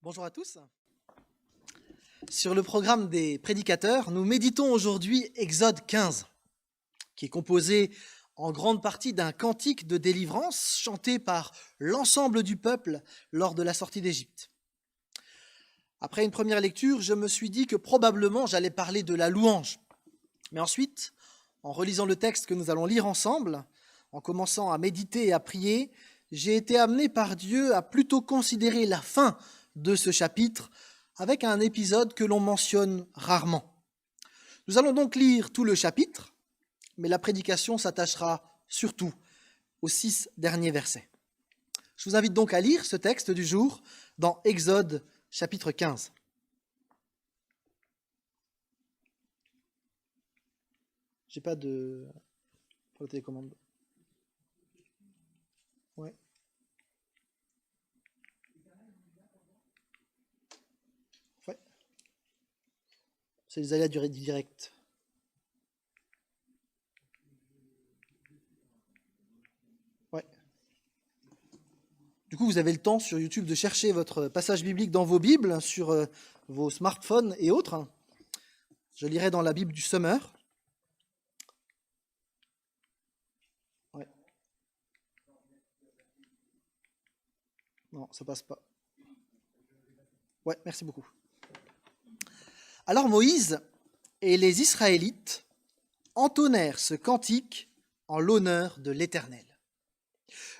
Bonjour à tous. Sur le programme des prédicateurs, nous méditons aujourd'hui Exode 15, qui est composé en grande partie d'un cantique de délivrance chanté par l'ensemble du peuple lors de la sortie d'Égypte. Après une première lecture, je me suis dit que probablement j'allais parler de la louange. Mais ensuite, en relisant le texte que nous allons lire ensemble, en commençant à méditer et à prier, j'ai été amené par Dieu à plutôt considérer la fin de ce chapitre avec un épisode que l'on mentionne rarement. Nous allons donc lire tout le chapitre, mais la prédication s'attachera surtout aux 6 derniers versets. Je vous invite donc à lire ce texte du jour dans Exode chapitre 15. J'ai pas de... pour la télécommande. Ouais. Ouais. C'est les aléas du direct. Ouais. Du coup, vous avez le temps sur YouTube de chercher votre passage biblique dans vos Bibles, sur vos smartphones et autres. Je lirai dans la Bible du Summer. Ouais. Non, ça passe pas. Ouais, merci beaucoup. Alors Moïse et les Israélites entonnèrent ce cantique en l'honneur de l'Éternel.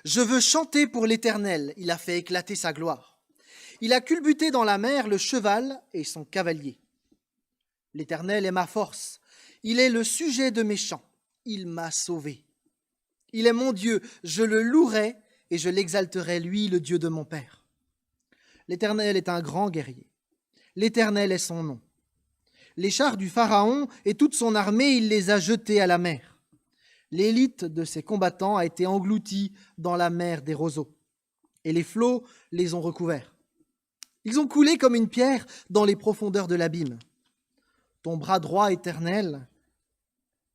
Je veux chanter pour l'Éternel, il a fait éclater sa gloire. Il a culbuté dans la mer le cheval et son cavalier. L'Éternel est ma force, il est le sujet de mes chants, il m'a sauvé. Il est mon Dieu, je le louerai et je l'exalterai, lui, le Dieu de mon Père. L'Éternel est un grand guerrier, l'Éternel est son nom. Les chars du Pharaon et toute son armée, il les a jetés à la mer. L'élite de ses combattants a été engloutie dans la mer des roseaux, et les flots les ont recouverts. Ils ont coulé comme une pierre dans les profondeurs de l'abîme. Ton bras droit éternel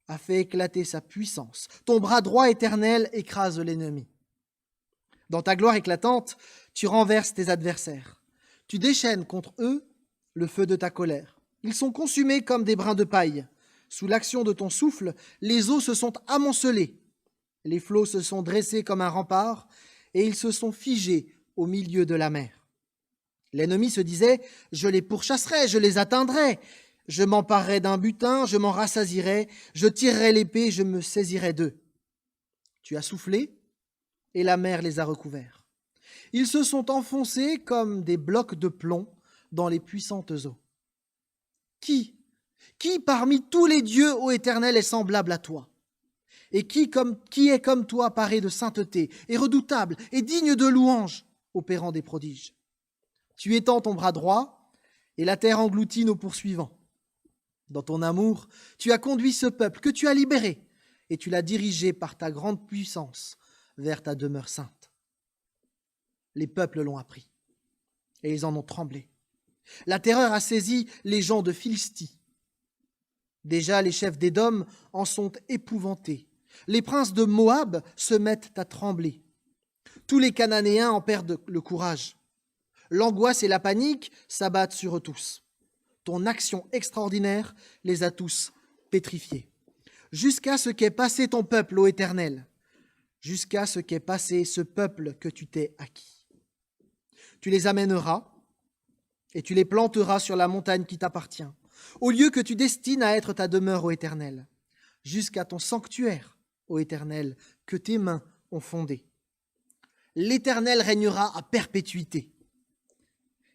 a fait éclater sa puissance. Ton bras droit éternel écrase l'ennemi. Dans ta gloire éclatante, tu renverses tes adversaires. Tu déchaînes contre eux le feu de ta colère. Ils sont consumés comme des brins de paille. Sous l'action de ton souffle, les eaux se sont amoncelées. Les flots se sont dressés comme un rempart et ils se sont figés au milieu de la mer. L'ennemi se disait « Je les pourchasserai, je les atteindrai. Je m'emparerai d'un butin, je m'en rassasirai, je tirerai l'épée, je me saisirai d'eux. » Tu as soufflé et la mer les a recouverts. Ils se sont enfoncés comme des blocs de plomb dans les puissantes eaux. Qui parmi tous les dieux, ô Éternel, est semblable à toi? Et qui est comme toi, paré de sainteté, et redoutable, et digne de louange, opérant des prodiges? Tu étends ton bras droit, et la terre engloutit nos poursuivants. Dans ton amour, tu as conduit ce peuple que tu as libéré, et tu l'as dirigé par ta grande puissance vers ta demeure sainte. Les peuples l'ont appris, et ils en ont tremblé. La terreur a saisi les gens de Philistie. Déjà, les chefs d'Édom en sont épouvantés. Les princes de Moab se mettent à trembler. Tous les Cananéens en perdent le courage. L'angoisse et la panique s'abattent sur eux tous. Ton action extraordinaire les a tous pétrifiés. Jusqu'à ce qu'ait passé ton peuple, ô Éternel, jusqu'à ce qu'ait passé ce peuple que tu t'es acquis. Tu les amèneras et tu les planteras sur la montagne qui t'appartient, au lieu que tu destines à être ta demeure, ô Éternel, jusqu'à ton sanctuaire, ô Éternel, que tes mains ont fondé. L'Éternel régnera à perpétuité.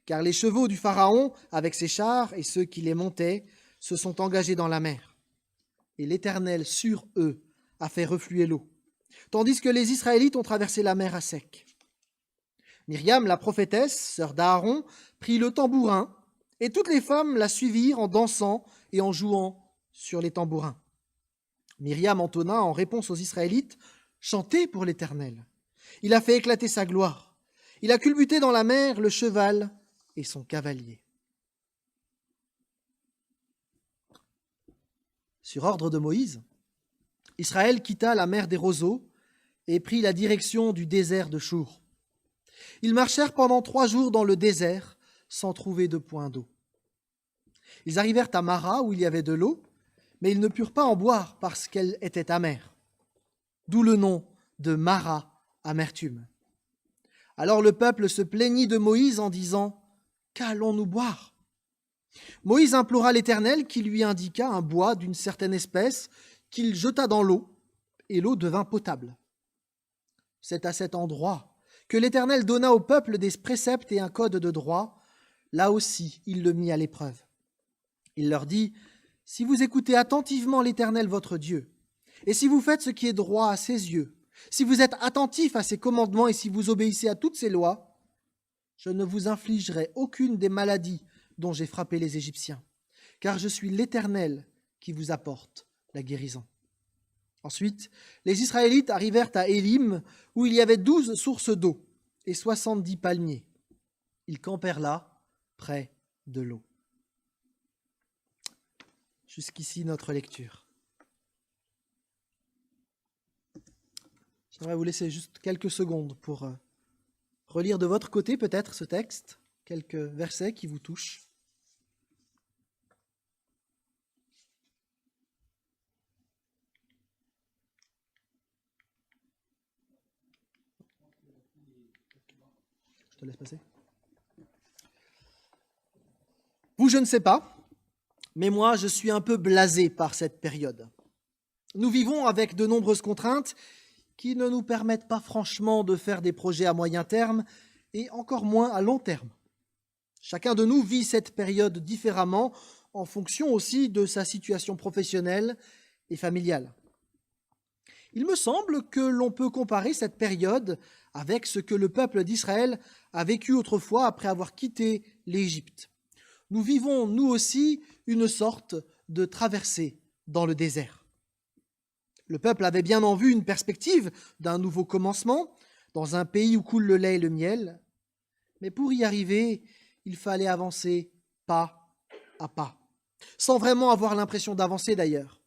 Car les chevaux du Pharaon, avec ses chars et ceux qui les montaient, se sont engagés dans la mer. Et l'Éternel, sur eux, a fait refluer l'eau, tandis que les Israélites ont traversé la mer à sec. Myriam, la prophétesse, sœur d'Aaron, prit le tambourin, et toutes les femmes la suivirent en dansant et en jouant sur les tambourins. Myriam entonna en réponse aux Israélites « Chantez pour l'Éternel. Il a fait éclater sa gloire. Il a culbuté dans la mer le cheval et son cavalier. » Sur ordre de Moïse, Israël quitta la mer des roseaux et prit la direction du désert de Chour. Ils marchèrent pendant 3 jours dans le désert, sans trouver de point d'eau. Ils arrivèrent à Mara, où il y avait de l'eau, mais ils ne purent pas en boire parce qu'elle était amère. D'où le nom de Mara, amertume. Alors le peuple se plaignit de Moïse en disant « Qu'allons-nous boire ?» Moïse implora l'Éternel qui lui indiqua un bois d'une certaine espèce qu'il jeta dans l'eau, et l'eau devint potable. C'est à cet endroit que l'Éternel donna au peuple des préceptes et un code de droit. Là aussi, il le mit à l'épreuve. Il leur dit, « Si vous écoutez attentivement l'Éternel votre Dieu, et si vous faites ce qui est droit à ses yeux, si vous êtes attentifs à ses commandements et si vous obéissez à toutes ses lois, je ne vous infligerai aucune des maladies dont j'ai frappé les Égyptiens, car je suis l'Éternel qui vous apporte la guérison. » Ensuite, les Israélites arrivèrent à Élim, où il y avait 12 sources d'eau et 70 palmiers. Ils campèrent là, près de l'eau. Jusqu'ici notre lecture. J'aimerais vous laisser juste quelques secondes pour relire de votre côté peut-être ce texte, quelques versets qui vous touchent. Je te laisse passer. Vous, je ne sais pas, mais moi, je suis un peu blasé par cette période. Nous vivons avec de nombreuses contraintes qui ne nous permettent pas franchement de faire des projets à moyen terme et encore moins à long terme. Chacun de nous vit cette période différemment en fonction aussi de sa situation professionnelle et familiale. Il me semble que l'on peut comparer cette période avec ce que le peuple d'Israël a vécu autrefois après avoir quitté l'Égypte. Nous vivons, nous aussi, une sorte de traversée dans le désert. Le peuple avait bien en vue une perspective d'un nouveau commencement dans un pays où coule le lait et le miel. Mais pour y arriver, il fallait avancer pas à pas, sans vraiment avoir l'impression d'avancer d'ailleurs,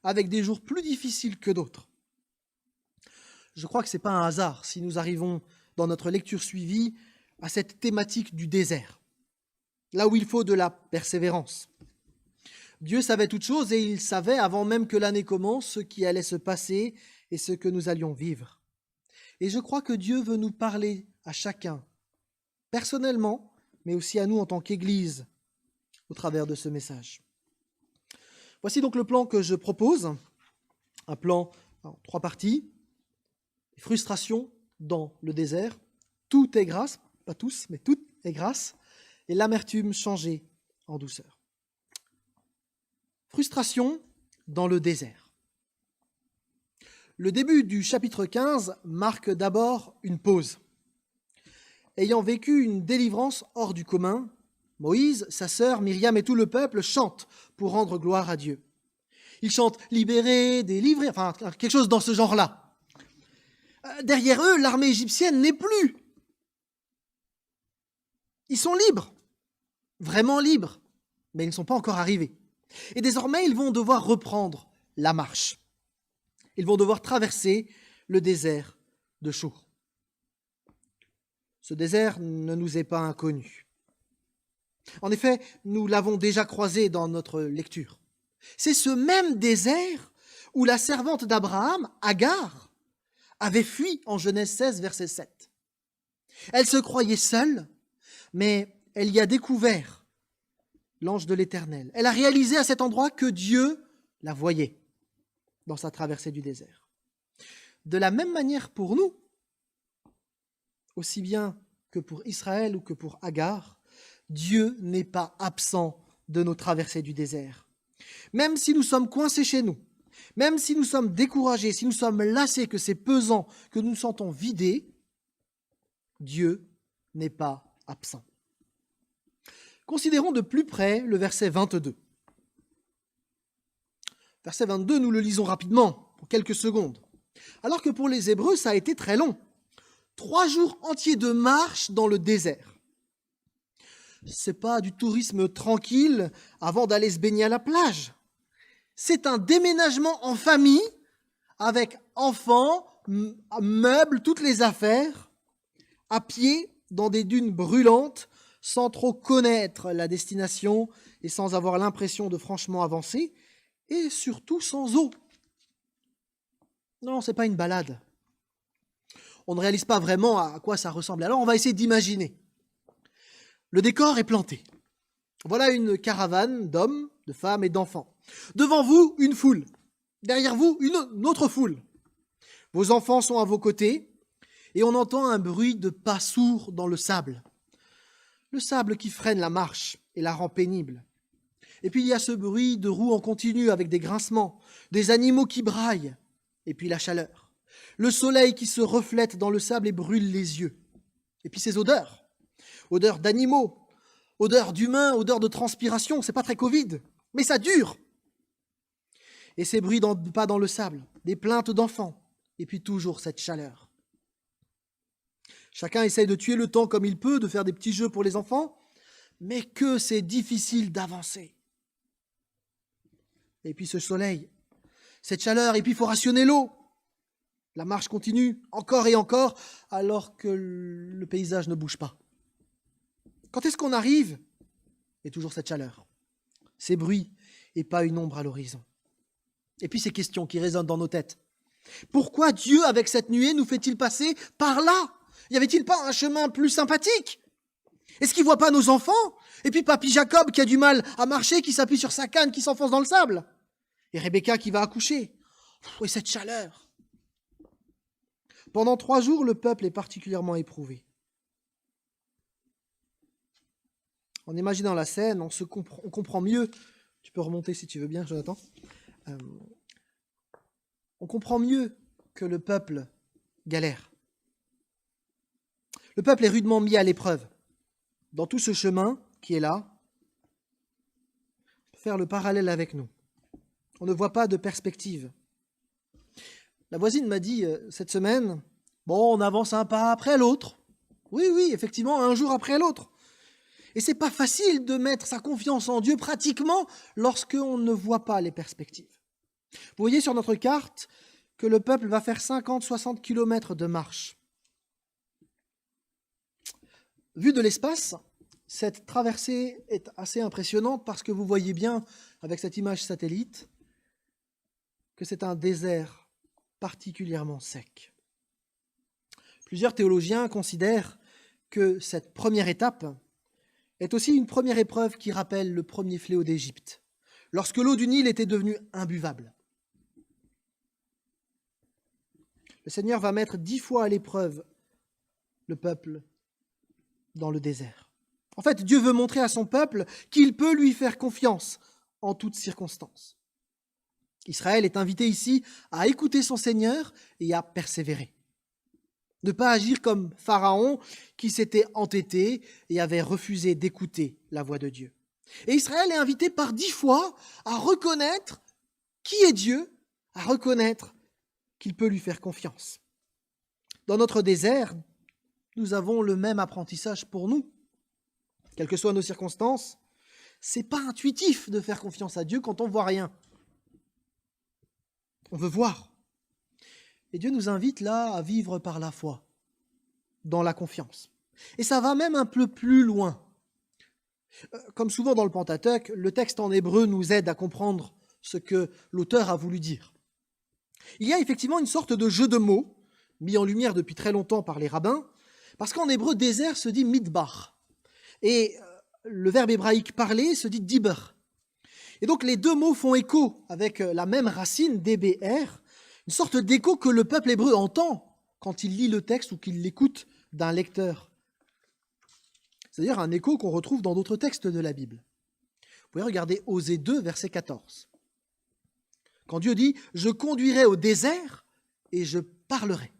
avec des jours plus difficiles que d'autres. Je crois que ce n'est pas un hasard si nous arrivons dans notre lecture suivie à cette thématique du désert, là où il faut de la persévérance. Dieu savait toutes choses et il savait, avant même que l'année commence, ce qui allait se passer et ce que nous allions vivre. Et je crois que Dieu veut nous parler à chacun, personnellement, mais aussi à nous en tant qu'Église, au travers de ce message. Voici donc le plan que je propose, un plan en 3 parties. Frustration dans le désert, tout est grâce, pas tous, mais tout est grâce, et l'amertume changée en douceur. Frustration dans le désert. Le début du chapitre 15 marque d'abord une pause. Ayant vécu une délivrance hors du commun, Moïse, sa sœur, Myriam et tout le peuple chantent pour rendre gloire à Dieu. Ils chantent « libérés, délivrés », enfin quelque chose dans ce genre-là. Derrière eux, l'armée égyptienne n'est plus. Ils sont libres, vraiment libres, mais ils ne sont pas encore arrivés. Et désormais, ils vont devoir reprendre la marche. Ils vont devoir traverser le désert de Chour. Ce désert ne nous est pas inconnu. En effet, nous l'avons déjà croisé dans notre lecture. C'est ce même désert où la servante d'Abraham, Agar, avait fui en Genèse 16, verset 7. Elle se croyait seule, mais elle y a découvert l'ange de l'Éternel. Elle a réalisé à cet endroit que Dieu la voyait dans sa traversée du désert. De la même manière pour nous, aussi bien que pour Israël ou que pour Agar, Dieu n'est pas absent de nos traversées du désert. Même si nous sommes coincés chez nous, même si nous sommes découragés, si nous sommes lassés, que c'est pesant, que nous nous sentons vidés, Dieu n'est pas absent. Considérons de plus près le verset 22. Verset 22, nous le lisons rapidement, pour quelques secondes. Alors que pour les Hébreux, ça a été très long. 3 jours entiers de marche dans le désert. C'est pas du tourisme tranquille avant d'aller se baigner à la plage. C'est un déménagement en famille, avec enfants, meubles, toutes les affaires, à pied, dans des dunes brûlantes, sans trop connaître la destination et sans avoir l'impression de franchement avancer, et surtout sans eau. Non, ce n'est pas une balade. On ne réalise pas vraiment à quoi ça ressemble. Alors on va essayer d'imaginer. Le décor est planté. Voilà une caravane d'hommes, de femmes et d'enfants. Devant vous, une foule. Derrière vous, une autre foule. Vos enfants sont à vos côtés et on entend un bruit de pas sourds dans le sable. Le sable qui freine la marche et la rend pénible. Et puis il y a ce bruit de roues en continu avec des grincements, des animaux qui braillent, et puis la chaleur. Le soleil qui se reflète dans le sable et brûle les yeux. Et puis ces odeurs. Odeurs d'animaux, odeurs d'humains, odeurs de transpiration. C'est pas très Covid, mais ça dure. Et ces bruits de pas dans le sable, des plaintes d'enfants, et puis toujours cette chaleur. Chacun essaye de tuer le temps comme il peut, de faire des petits jeux pour les enfants, mais que c'est difficile d'avancer. Et puis ce soleil, cette chaleur, et puis il faut rationner l'eau. La marche continue, encore et encore, alors que le paysage ne bouge pas. Quand est-ce qu'on arrive? Et toujours cette chaleur, ces bruits, et pas une ombre à l'horizon. Et puis ces questions qui résonnent dans nos têtes. Pourquoi Dieu, avec cette nuée, nous fait-il passer par là? Y avait-il pas un chemin plus sympathique? Est-ce qu'il ne voit pas nos enfants? Et puis papy Jacob qui a du mal à marcher, qui s'appuie sur sa canne, qui s'enfonce dans le sable? Et Rebecca qui va accoucher? Et cette chaleur! Pendant 3 jours, le peuple est particulièrement éprouvé. En imaginant la scène, on comprend mieux. Tu peux remonter si tu veux bien, Jonathan. On comprend mieux que le peuple galère. Le peuple est rudement mis à l'épreuve. Dans tout ce chemin qui est là, faire le parallèle avec nous. On ne voit pas de perspective. La voisine m'a dit cette semaine, bon, on avance un pas après l'autre. Oui, effectivement, un jour après l'autre. Et c'est pas facile de mettre sa confiance en Dieu pratiquement lorsqu'on ne voit pas les perspectives. Vous voyez sur notre carte que le peuple va faire 50-60 km de marche. Vu de l'espace, cette traversée est assez impressionnante parce que vous voyez bien, avec cette image satellite, que c'est un désert particulièrement sec. Plusieurs théologiens considèrent que cette première étape est aussi une première épreuve qui rappelle le premier fléau d'Égypte, lorsque l'eau du Nil était devenue imbuvable. Le Seigneur va mettre 10 fois à l'épreuve le peuple dans le désert. En fait, Dieu veut montrer à son peuple qu'il peut lui faire confiance en toutes circonstances. Israël est invité ici à écouter son Seigneur et à persévérer. Ne pas agir comme Pharaon qui s'était entêté et avait refusé d'écouter la voix de Dieu. Et Israël est invité par 10 fois à reconnaître qui est Dieu, à reconnaître qu'il peut lui faire confiance. Dans notre désert, nous avons le même apprentissage pour nous. Quelles que soient nos circonstances, c'est pas intuitif de faire confiance à Dieu quand on ne voit rien. On veut voir. Et Dieu nous invite là à vivre par la foi, dans la confiance. Et ça va même un peu plus loin. Comme souvent dans le Pentateuque, le texte en hébreu nous aide à comprendre ce que l'auteur a voulu dire. Il y a effectivement une sorte de jeu de mots, mis en lumière depuis très longtemps par les rabbins, parce qu'en hébreu, désert se dit midbar. Et le verbe hébraïque parler se dit diber. Et donc les deux mots font écho avec la même racine, dbr, une sorte d'écho que le peuple hébreu entend quand il lit le texte ou qu'il l'écoute d'un lecteur. C'est-à-dire un écho qu'on retrouve dans d'autres textes de la Bible. Vous pouvez regarder Osée 2, verset 14. Quand Dieu dit « Je conduirai au désert et je parlerai ».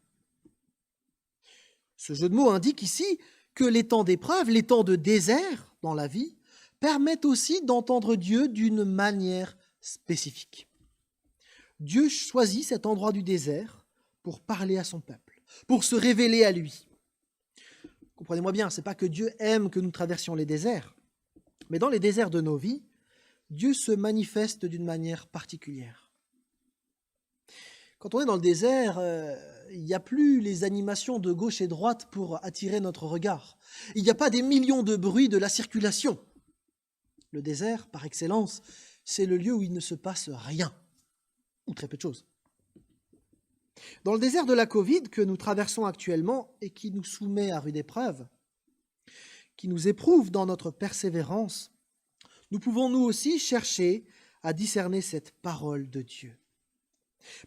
Ce jeu de mots indique ici que les temps d'épreuve, les temps de désert dans la vie, permettent aussi d'entendre Dieu d'une manière spécifique. Dieu choisit cet endroit du désert pour parler à son peuple, pour se révéler à lui. Comprenez-moi bien, ce n'est pas que Dieu aime que nous traversions les déserts, mais dans les déserts de nos vies, Dieu se manifeste d'une manière particulière. Quand on est dans le désert, il n'y a plus les animations de gauche et droite pour attirer notre regard. Il n'y a pas des millions de bruits de la circulation. Le désert, par excellence, c'est le lieu où il ne se passe rien, ou très peu de choses. Dans le désert de la Covid que nous traversons actuellement et qui nous soumet à rude épreuve, qui nous éprouve dans notre persévérance, nous pouvons nous aussi chercher à discerner cette parole de Dieu.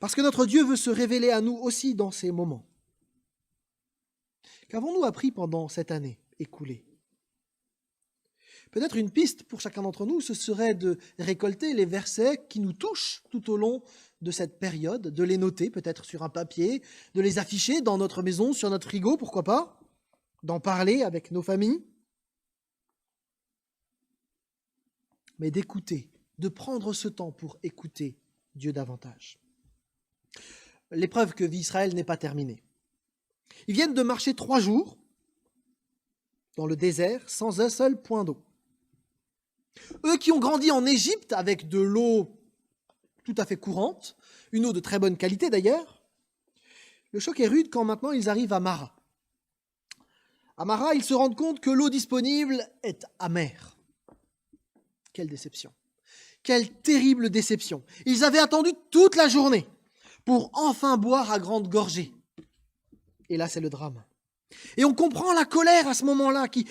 Parce que notre Dieu veut se révéler à nous aussi dans ces moments. Qu'avons-nous appris pendant cette année écoulée ? Peut-être une piste pour chacun d'entre nous, ce serait de récolter les versets qui nous touchent tout au long de cette période, de les noter peut-être sur un papier, de les afficher dans notre maison, sur notre frigo, pourquoi pas, d'en parler avec nos familles, mais d'écouter, de prendre ce temps pour écouter Dieu davantage. L'épreuve que vit Israël n'est pas terminée. Ils viennent de marcher 3 jours dans le désert sans un seul point d'eau. Eux qui ont grandi en Égypte avec de l'eau tout à fait courante, une eau de très bonne qualité d'ailleurs, le choc est rude quand maintenant ils arrivent à Mara. À Mara, ils se rendent compte que l'eau disponible est amère. Quelle déception! Quelle terrible déception! Ils avaient attendu toute la journée pour enfin boire à grande gorgée. Et là, c'est le drame. Et on comprend la colère à ce moment-là qui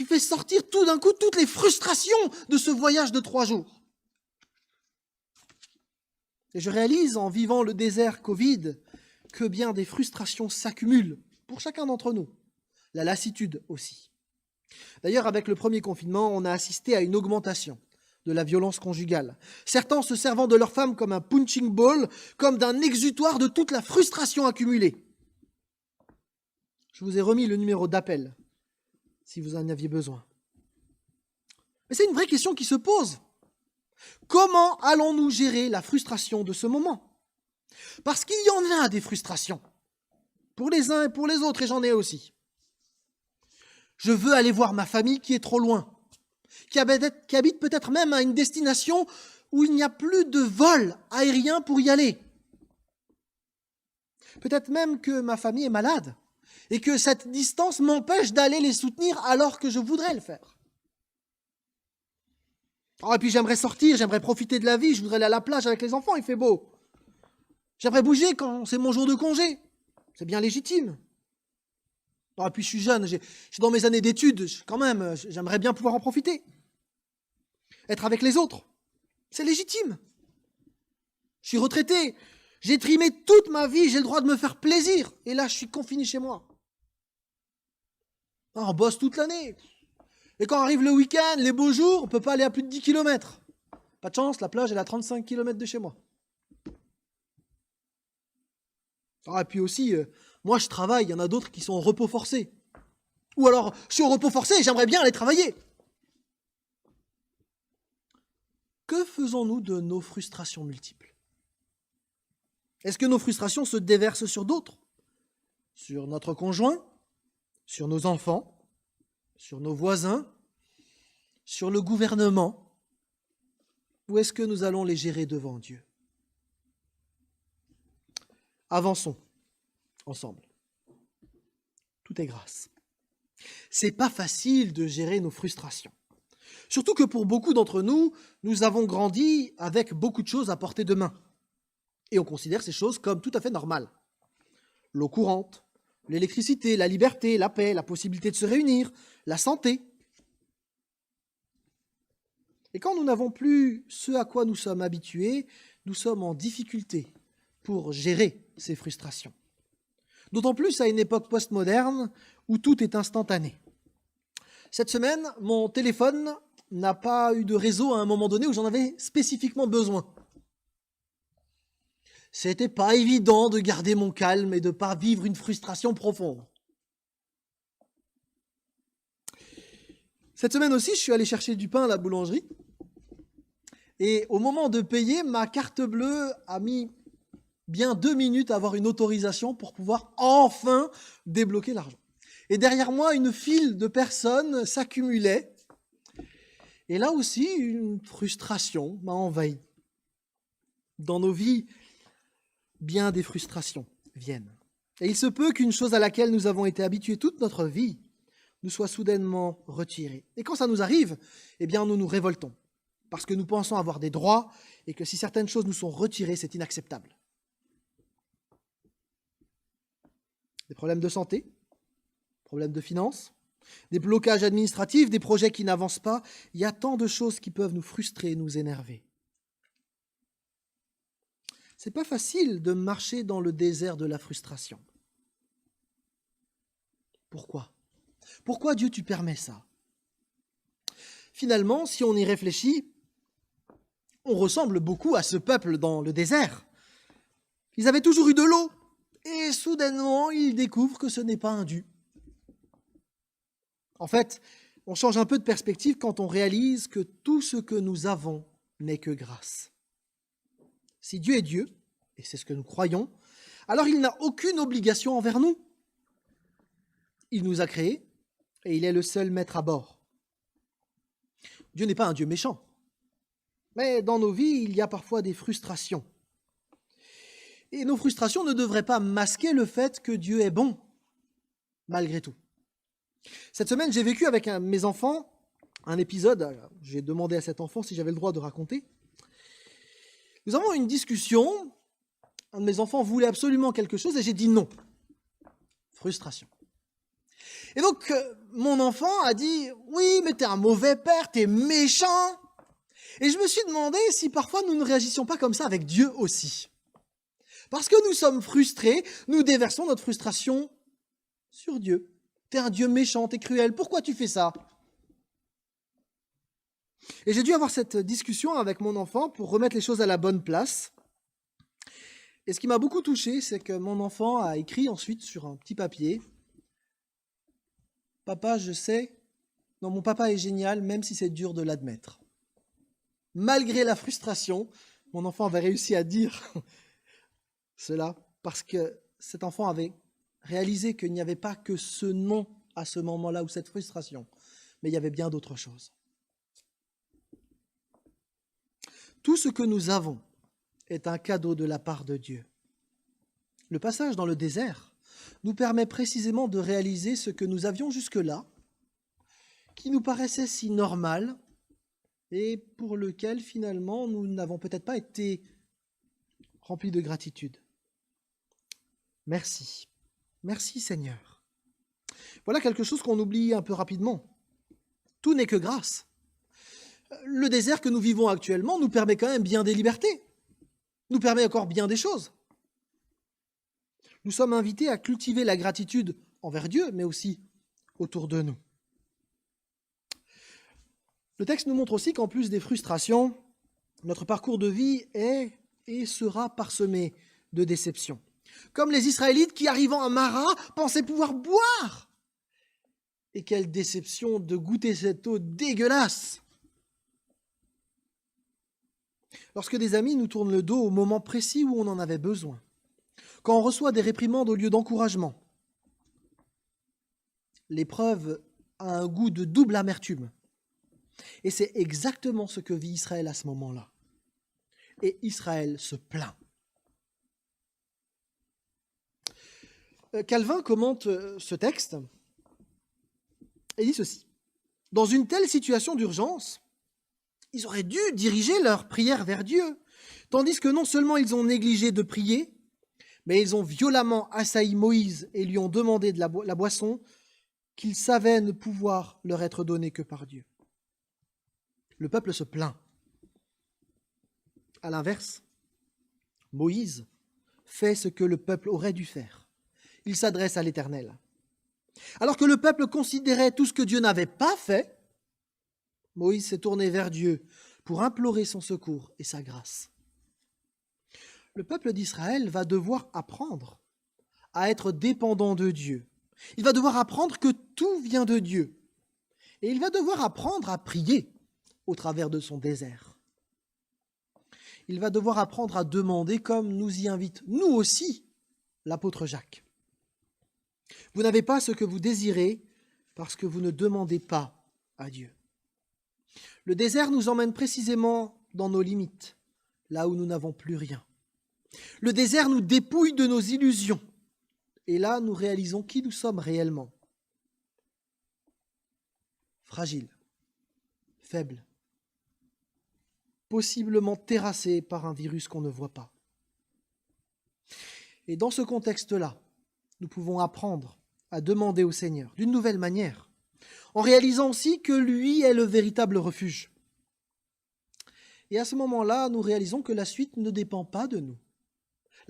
fait sortir tout d'un coup toutes les frustrations de ce voyage de 3 jours. Et je réalise en vivant le désert Covid que bien des frustrations s'accumulent pour chacun d'entre nous. La lassitude aussi. D'ailleurs, avec le premier confinement, on a assisté à une augmentation de la violence conjugale. Certains se servant de leur femme comme un punching ball, comme d'un exutoire de toute la frustration accumulée. Je vous ai remis le numéro d'appel, si vous en aviez besoin. Mais c'est une vraie question qui se pose. Comment allons-nous gérer la frustration de ce moment ? Parce qu'il y en a des frustrations, pour les uns et pour les autres, et j'en ai aussi. Je veux aller voir ma famille qui est trop loin, qui habite peut-être même à une destination où il n'y a plus de vol aérien pour y aller. Peut-être même que ma famille est malade et que cette distance m'empêche d'aller les soutenir alors que je voudrais le faire. Oh, et puis j'aimerais sortir, j'aimerais profiter de la vie, je voudrais aller à la plage avec les enfants, il fait beau. J'aimerais bouger quand c'est mon jour de congé, c'est bien légitime. Oh, et puis je suis jeune, je suis dans mes années d'études, quand même, j'aimerais bien pouvoir en profiter. Être avec les autres, c'est légitime. Je suis retraité, j'ai trimé toute ma vie, j'ai le droit de me faire plaisir. Et là, je suis confiné chez moi. On bosse toute l'année. Et quand arrive le week-end, les beaux jours, on ne peut pas aller à plus de 10 km. Pas de chance, la plage, elle est à 35 km de chez moi. Ah, et puis aussi, moi je travaille, il y en a d'autres qui sont au repos forcé. Ou alors, je suis au repos forcé, j'aimerais bien aller travailler. Que faisons-nous de nos frustrations multiples ? Est-ce que nos frustrations se déversent sur d'autres ? Sur notre conjoint ? Sur nos enfants ? Sur nos voisins ? Sur le gouvernement ? Ou est-ce que nous allons les gérer devant Dieu ? Avançons ensemble. Tout est grâce. C'est pas facile de gérer nos frustrations. Surtout que pour beaucoup d'entre nous, nous avons grandi avec beaucoup de choses à portée de main. Et on considère ces choses comme tout à fait normales. L'eau courante, l'électricité, la liberté, la paix, la possibilité de se réunir, la santé. Et quand nous n'avons plus ce à quoi nous sommes habitués, nous sommes en difficulté pour gérer ces frustrations. D'autant plus à une époque postmoderne où tout est instantané. Cette semaine, mon téléphone n'a pas eu de réseau à un moment donné où j'en avais spécifiquement besoin. C'était pas évident de garder mon calme et de ne pas vivre une frustration profonde. Cette semaine aussi, je suis allé chercher du pain à la boulangerie. Et au moment de payer, ma carte bleue a mis bien 2 minutes à avoir une autorisation pour pouvoir enfin débloquer l'argent. Et derrière moi, une file de personnes s'accumulait. Et là aussi, une frustration m'a envahi. Dans nos vies, bien des frustrations viennent. Et il se peut qu'une chose à laquelle nous avons été habitués toute notre vie nous soit soudainement retirée. Et quand ça nous arrive, eh bien, nous nous révoltons, parce que nous pensons avoir des droits et que si certaines choses nous sont retirées, c'est inacceptable. Des problèmes de santé, problèmes de finances, des blocages administratifs, des projets qui n'avancent pas. Il y a tant de choses qui peuvent nous frustrer, nous énerver. C'est pas facile de marcher dans le désert de la frustration. Pourquoi ? Pourquoi Dieu tu permets ça ? Finalement, si on y réfléchit, on ressemble beaucoup à ce peuple dans le désert. Ils avaient toujours eu de l'eau, et soudainement, ils découvrent que ce n'est pas un dû. En fait, on change un peu de perspective quand on réalise que tout ce que nous avons n'est que grâce. Si Dieu est Dieu, et c'est ce que nous croyons, alors il n'a aucune obligation envers nous. Il nous a créés, et il est le seul maître à bord. Dieu n'est pas un Dieu méchant, mais dans nos vies, il y a parfois des frustrations. Et nos frustrations ne devraient pas masquer le fait que Dieu est bon, malgré tout. Cette semaine, j'ai vécu avec mes enfants un épisode, j'ai demandé à cet enfant si j'avais le droit de raconter. Nous avons eu une discussion, un de mes enfants voulait absolument quelque chose et j'ai dit non. Frustration. Et donc, mon enfant a dit « Oui, mais t'es un mauvais père, t'es méchant !» Et je me suis demandé si parfois nous ne réagissions pas comme ça avec Dieu aussi. Parce que nous sommes frustrés, nous déversons notre frustration sur Dieu. T'es un Dieu méchant, t'es cruel, pourquoi tu fais ça ? Et j'ai dû avoir cette discussion avec mon enfant pour remettre les choses à la bonne place. Et ce qui m'a beaucoup touché, c'est que mon enfant a écrit ensuite sur un petit papier « Papa, je sais, non, mon papa est génial, même si c'est dur de l'admettre. » Malgré la frustration, mon enfant avait réussi à dire cela parce que cet enfant avait réalisé qu'il n'y avait pas que ce non à ce moment-là ou cette frustration, mais il y avait bien d'autres choses. Tout ce que nous avons est un cadeau de la part de Dieu. Le passage dans le désert nous permet précisément de réaliser ce que nous avions jusque-là, qui nous paraissait si normal et pour lequel finalement nous n'avons peut-être pas été remplis de gratitude. Merci. Merci Seigneur. Voilà quelque chose qu'on oublie un peu rapidement. Tout n'est que grâce. Le désert que nous vivons actuellement nous permet quand même bien des libertés, nous permet encore bien des choses. Nous sommes invités à cultiver la gratitude envers Dieu, mais aussi autour de nous. Le texte nous montre aussi qu'en plus des frustrations, notre parcours de vie est et sera parsemé de déceptions. Comme les Israélites qui, arrivant à Mara, pensaient pouvoir boire. Et quelle déception de goûter cette eau dégueulasse! Lorsque des amis nous tournent le dos au moment précis où on en avait besoin, quand on reçoit des réprimandes au lieu d'encouragement, l'épreuve a un goût de double amertume. Et c'est exactement ce que vit Israël à ce moment-là. Et Israël se plaint. Calvin commente ce texte et dit ceci. Dans une telle situation d'urgence, ils auraient dû diriger leur prière vers Dieu, tandis que non seulement ils ont négligé de prier, mais ils ont violemment assailli Moïse et lui ont demandé de la boisson qu'ils savaient ne pouvoir leur être donnée que par Dieu. Le peuple se plaint. À l'inverse, Moïse fait ce que le peuple aurait dû faire. Il s'adresse à l'Éternel. Alors que le peuple considérait tout ce que Dieu n'avait pas fait, Moïse s'est tourné vers Dieu pour implorer son secours et sa grâce. Le peuple d'Israël va devoir apprendre à être dépendant de Dieu. Il va devoir apprendre que tout vient de Dieu. Et il va devoir apprendre à prier au travers de son désert. Il va devoir apprendre à demander comme nous y invite, nous aussi, l'apôtre Jacques. Vous n'avez pas ce que vous désirez parce que vous ne demandez pas à Dieu. Le désert nous emmène précisément dans nos limites, là où nous n'avons plus rien. Le désert nous dépouille de nos illusions Et là, nous réalisons qui nous sommes réellement. Fragiles, faibles, possiblement terrassés par un virus qu'on ne voit pas. Et dans ce contexte-là, nous pouvons apprendre à demander au Seigneur d'une nouvelle manière, en réalisant aussi que lui est le véritable refuge. Et à ce moment-là, nous réalisons que la suite ne dépend pas de nous.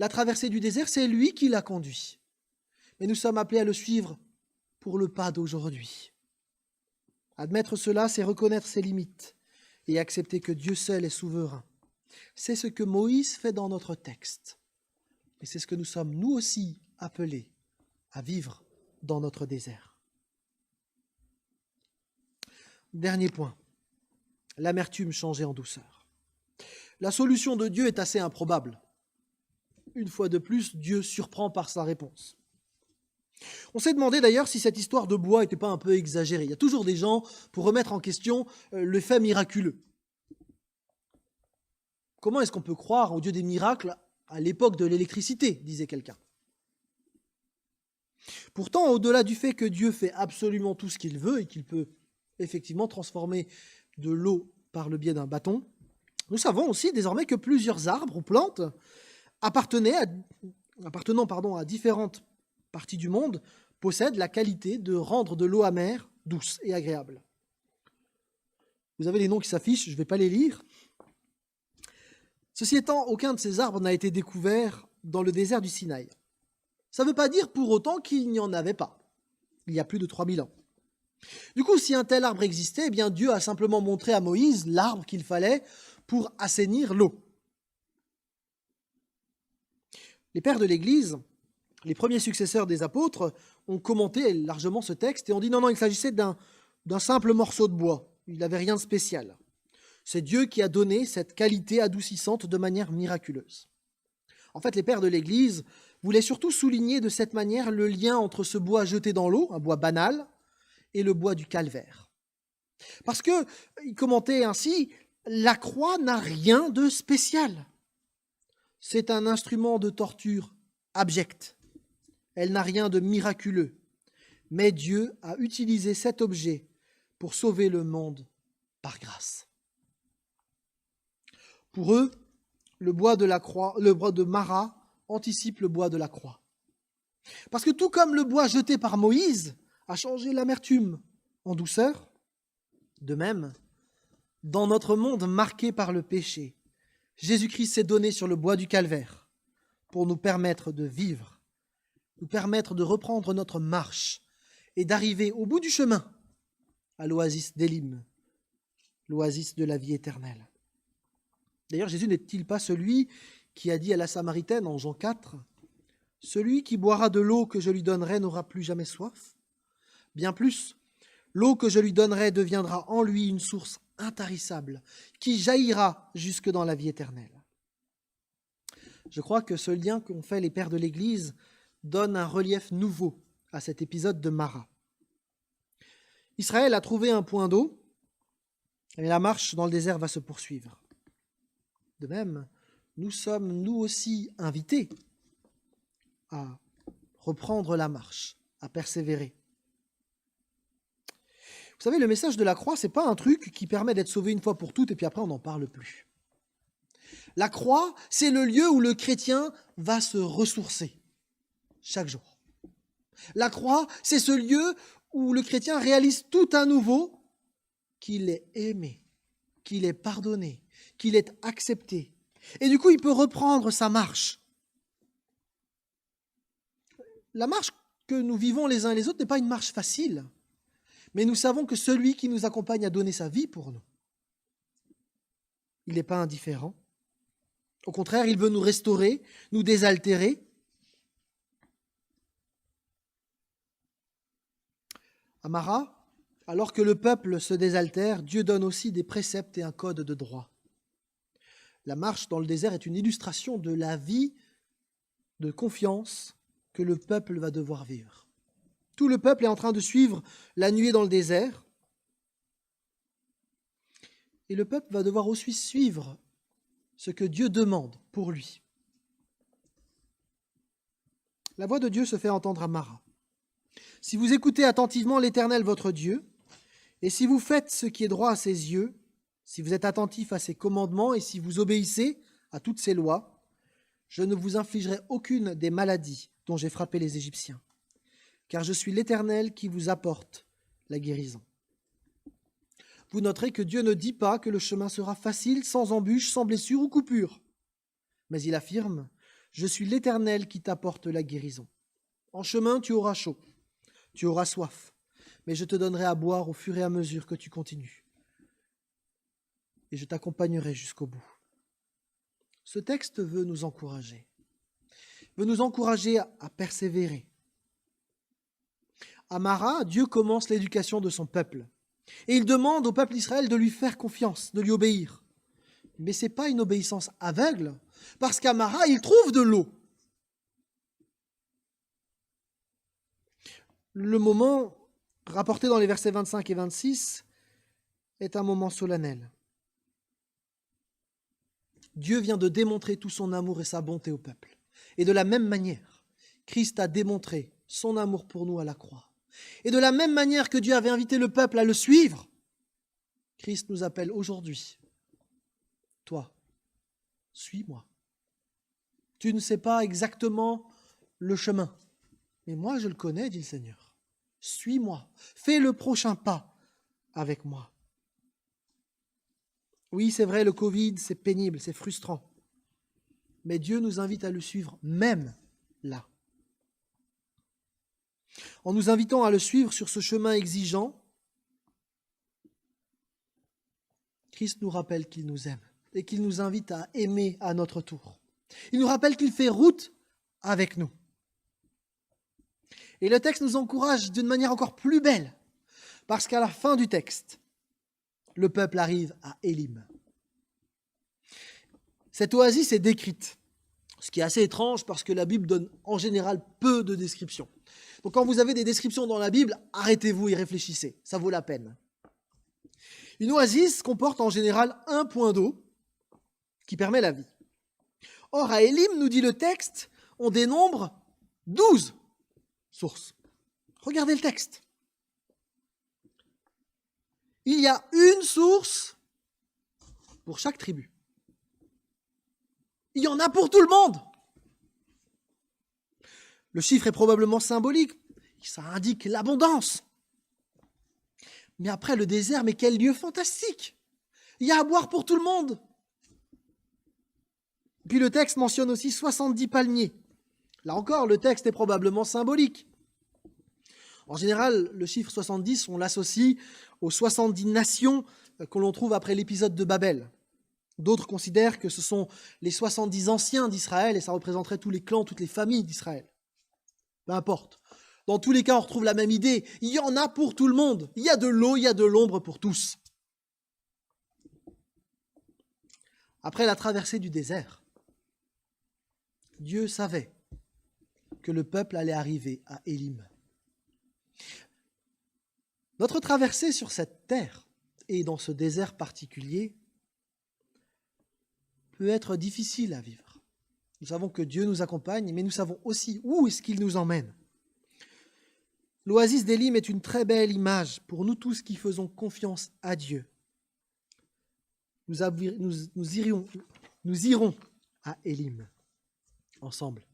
La traversée du désert, c'est lui qui l'a conduit. Mais nous sommes appelés à le suivre pour le pas d'aujourd'hui. Admettre cela, c'est reconnaître ses limites et accepter que Dieu seul est souverain. C'est ce que Moïse fait dans notre texte. Et c'est ce que nous sommes, nous aussi, appelés à vivre dans notre désert. Dernier point, l'amertume changée en douceur. La solution de Dieu est assez improbable. Une fois de plus, Dieu surprend par sa réponse. On s'est demandé d'ailleurs si cette histoire de bois n'était pas un peu exagérée. Il y a toujours des gens pour remettre en question le fait miraculeux. Comment est-ce qu'on peut croire au Dieu des miracles à l'époque de l'électricité, disait quelqu'un. Pourtant, au-delà du fait que Dieu fait absolument tout ce qu'il veut et qu'il peut effectivement transformer de l'eau par le biais d'un bâton, nous savons aussi désormais que plusieurs arbres ou plantes appartenant à différentes parties du monde possèdent la qualité de rendre de l'eau amère douce et agréable. Vous avez les noms qui s'affichent, je ne vais pas les lire. Ceci étant, aucun de ces arbres n'a été découvert dans le désert du Sinaï. Ça ne veut pas dire pour autant qu'il n'y en avait pas, il y a plus de 3000 ans. Du coup, si un tel arbre existait, eh bien Dieu a simplement montré à Moïse l'arbre qu'il fallait pour assainir l'eau. Les pères de l'Église, les premiers successeurs des apôtres, ont commenté largement ce texte et ont dit non, il s'agissait d'un simple morceau de bois, il n'avait rien de spécial. C'est Dieu qui a donné cette qualité adoucissante de manière miraculeuse. En fait, les pères de l'Église voulaient surtout souligner de cette manière le lien entre ce bois jeté dans l'eau, un bois banal, et le bois du calvaire. Parce que, ils commentaient ainsi, la croix n'a rien de spécial. C'est un instrument de torture abject. Elle n'a rien de miraculeux. Mais Dieu a utilisé cet objet pour sauver le monde par grâce. Pour eux, le bois de Mara anticipe le bois de la croix. Parce que tout comme le bois jeté par Moïse a changé l'amertume en douceur, de même, dans notre monde marqué par le péché, Jésus-Christ s'est donné sur le bois du calvaire pour nous permettre de vivre, nous permettre de reprendre notre marche et d'arriver au bout du chemin à l'oasis d'Élim, l'oasis de la vie éternelle. D'ailleurs, Jésus n'est-il pas celui qui a dit à la Samaritaine en Jean 4 « Celui qui boira de l'eau que je lui donnerai n'aura plus jamais soif ?» Bien plus, l'eau que je lui donnerai deviendra en lui une source intarissable qui jaillira jusque dans la vie éternelle. Je crois que ce lien qu'ont fait les pères de l'Église donne un relief nouveau à cet épisode de Mara. Israël a trouvé un point d'eau et la marche dans le désert va se poursuivre. De même, nous sommes nous aussi invités à reprendre la marche, à persévérer. Vous savez, le message de la croix, ce n'est pas un truc qui permet d'être sauvé une fois pour toutes et puis après on n'en parle plus. La croix, c'est le lieu où le chrétien va se ressourcer chaque jour. La croix, c'est ce lieu où le chrétien réalise tout à nouveau qu'il est aimé, qu'il est pardonné, qu'il est accepté. Et du coup, il peut reprendre sa marche. La marche que nous vivons les uns et les autres n'est pas une marche facile. Mais nous savons que celui qui nous accompagne a donné sa vie pour nous. Il n'est pas indifférent. Au contraire, il veut nous restaurer, nous désaltérer. À Mara, alors que le peuple se désaltère, Dieu donne aussi des préceptes et un code de droit. La marche dans le désert est une illustration de la vie de confiance que le peuple va devoir vivre. Tout le peuple est en train de suivre la nuée dans le désert. Et le peuple va devoir aussi suivre ce que Dieu demande pour lui. La voix de Dieu se fait entendre à Mara. Si vous écoutez attentivement l'Éternel votre Dieu, et si vous faites ce qui est droit à ses yeux, si vous êtes attentifs à ses commandements et si vous obéissez à toutes ses lois, je ne vous infligerai aucune des maladies dont j'ai frappé les Égyptiens, car je suis l'Éternel qui vous apporte la guérison. Vous noterez que Dieu ne dit pas que le chemin sera facile, sans embûches, sans blessures ou coupures, mais il affirme « Je suis l'Éternel qui t'apporte la guérison. En chemin, tu auras chaud, tu auras soif, mais je te donnerai à boire au fur et à mesure que tu continues, et je t'accompagnerai jusqu'au bout. » Ce texte veut nous encourager à persévérer. À Mara, Dieu commence l'éducation de son peuple, et il demande au peuple d'Israël de lui faire confiance, de lui obéir. Mais ce n'est pas une obéissance aveugle, parce qu'à Mara, il trouve de l'eau. Le moment rapporté dans les versets 25 et 26 est un moment solennel. Dieu vient de démontrer tout son amour et sa bonté au peuple. Et de la même manière, Christ a démontré son amour pour nous à la croix. Et de la même manière que Dieu avait invité le peuple à le suivre, Christ nous appelle aujourd'hui. Toi, suis-moi. Tu ne sais pas exactement le chemin, mais moi je le connais, dit le Seigneur. Suis-moi, fais le prochain pas avec moi. Oui, c'est vrai, le Covid, c'est pénible, c'est frustrant. Mais Dieu nous invite à le suivre, même là. En nous invitant à le suivre sur ce chemin exigeant, Christ nous rappelle qu'il nous aime et qu'il nous invite à aimer à notre tour. Il nous rappelle qu'il fait route avec nous. Et le texte nous encourage d'une manière encore plus belle, parce qu'à la fin du texte, le peuple arrive à Élim. Cette oasis est décrite, ce qui est assez étrange parce que la Bible donne en général peu de descriptions. Donc quand vous avez des descriptions dans la Bible, arrêtez-vous et réfléchissez, ça vaut la peine. Une oasis comporte en général un point d'eau qui permet la vie. Or, à Élim, nous dit le texte, on dénombre 12 sources. Regardez le texte. Il y a une source pour chaque tribu. Il y en a pour tout le monde. Le chiffre est probablement symbolique. Ça indique l'abondance. Mais après le désert, mais quel lieu fantastique. Il y a à boire pour tout le monde. Puis le texte mentionne aussi 70 palmiers. Là encore, le texte est probablement symbolique. En général, le chiffre 70, on l'associe aux 70 nations que l'on trouve après l'épisode de Babel. D'autres considèrent que ce sont les 70 anciens d'Israël et ça représenterait tous les clans, toutes les familles d'Israël. Peu importe. Dans tous les cas, on retrouve la même idée. Il y en a pour tout le monde. Il y a de l'eau, il y a de l'ombre pour tous. Après la traversée du désert, Dieu savait que le peuple allait arriver à Élim. Notre traversée sur cette terre et dans ce désert particulier peut être difficile à vivre. Nous savons que Dieu nous accompagne, mais nous savons aussi où est-ce qu'il nous emmène. L'oasis d'Élim est une très belle image pour nous tous qui faisons confiance à Dieu. Nous irons à Élim ensemble.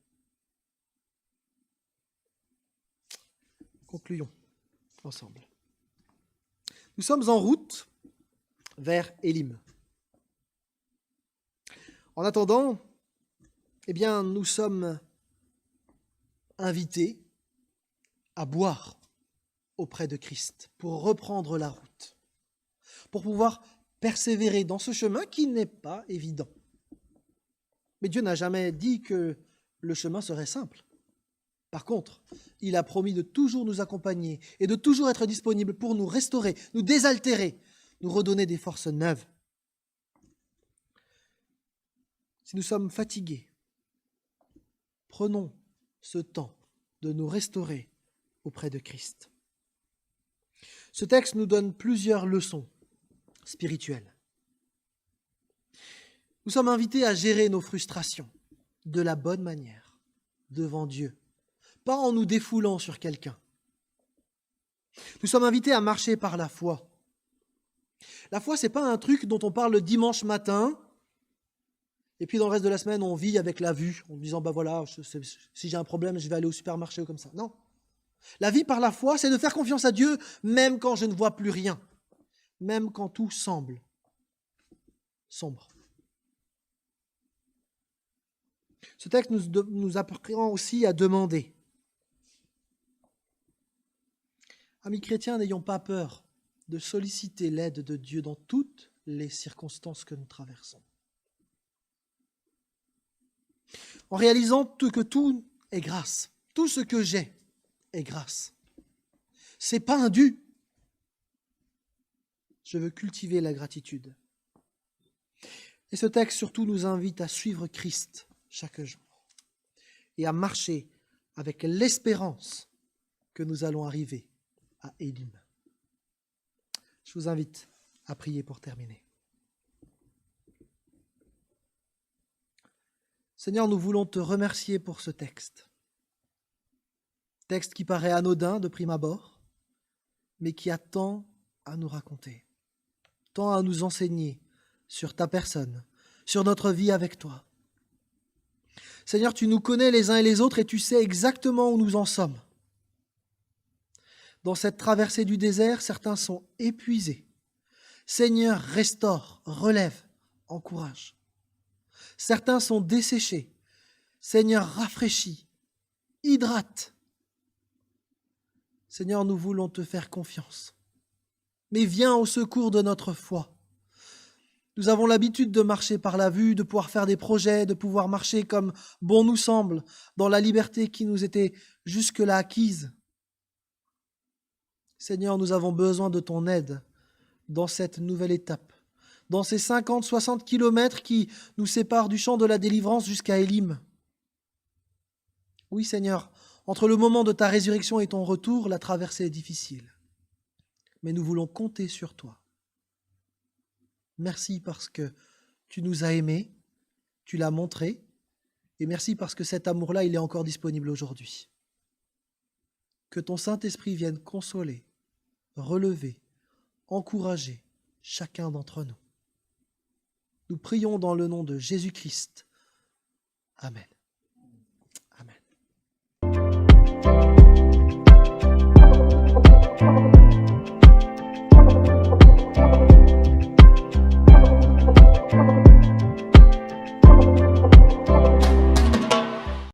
Concluons ensemble. Nous sommes en route vers Élim. En attendant, nous sommes invités à boire auprès de Christ pour reprendre la route, pour pouvoir persévérer dans ce chemin qui n'est pas évident. Mais Dieu n'a jamais dit que le chemin serait simple. Par contre, il a promis de toujours nous accompagner et de toujours être disponible pour nous restaurer, nous désaltérer, nous redonner des forces neuves. Si nous sommes fatigués, prenons ce temps de nous restaurer auprès de Christ. Ce texte nous donne plusieurs leçons spirituelles. Nous sommes invités à gérer nos frustrations de la bonne manière devant Dieu, pas en nous défoulant sur quelqu'un. Nous sommes invités à marcher par la foi. La foi, ce n'est pas un truc dont on parle le dimanche matin, et puis dans le reste de la semaine, on vit avec la vue, en disant, voilà, si j'ai un problème, je vais aller au supermarché ou comme ça. Non. La vie par la foi, c'est de faire confiance à Dieu, même quand je ne vois plus rien, même quand tout semble sombre. Ce texte nous apprend aussi à demander. Amis chrétiens, n'ayons pas peur de solliciter l'aide de Dieu dans toutes les circonstances que nous traversons. En réalisant que tout est grâce, tout ce que j'ai est grâce. C'est pas un dû. Je veux cultiver la gratitude. Et ce texte surtout nous invite à suivre Christ chaque jour et à marcher avec l'espérance que nous allons arriver à Élim. Je vous invite à prier pour terminer. Seigneur, nous voulons te remercier pour ce texte. Texte qui paraît anodin de prime abord, mais qui a tant à nous raconter, tant à nous enseigner sur ta personne, sur notre vie avec toi. Seigneur, tu nous connais les uns et les autres et tu sais exactement où nous en sommes. Dans cette traversée du désert, certains sont épuisés. Seigneur, restaure, relève, encourage. Certains sont desséchés. Seigneur, rafraîchis, hydrate. Seigneur, nous voulons te faire confiance. Mais viens au secours de notre foi. Nous avons l'habitude de marcher par la vue, de pouvoir faire des projets, de pouvoir marcher comme bon nous semble, dans la liberté qui nous était jusque-là acquise. Seigneur, nous avons besoin de ton aide dans cette nouvelle étape, dans ces 50-60 kilomètres qui nous séparent du champ de la délivrance jusqu'à Élim. Oui, Seigneur, entre le moment de ta résurrection et ton retour, la traversée est difficile. Mais nous voulons compter sur toi. Merci parce que tu nous as aimés, tu l'as montré, et merci parce que cet amour-là, il est encore disponible aujourd'hui. Que ton Saint-Esprit vienne consoler, relever, encourager chacun d'entre nous. Nous prions dans le nom de Jésus-Christ. Amen.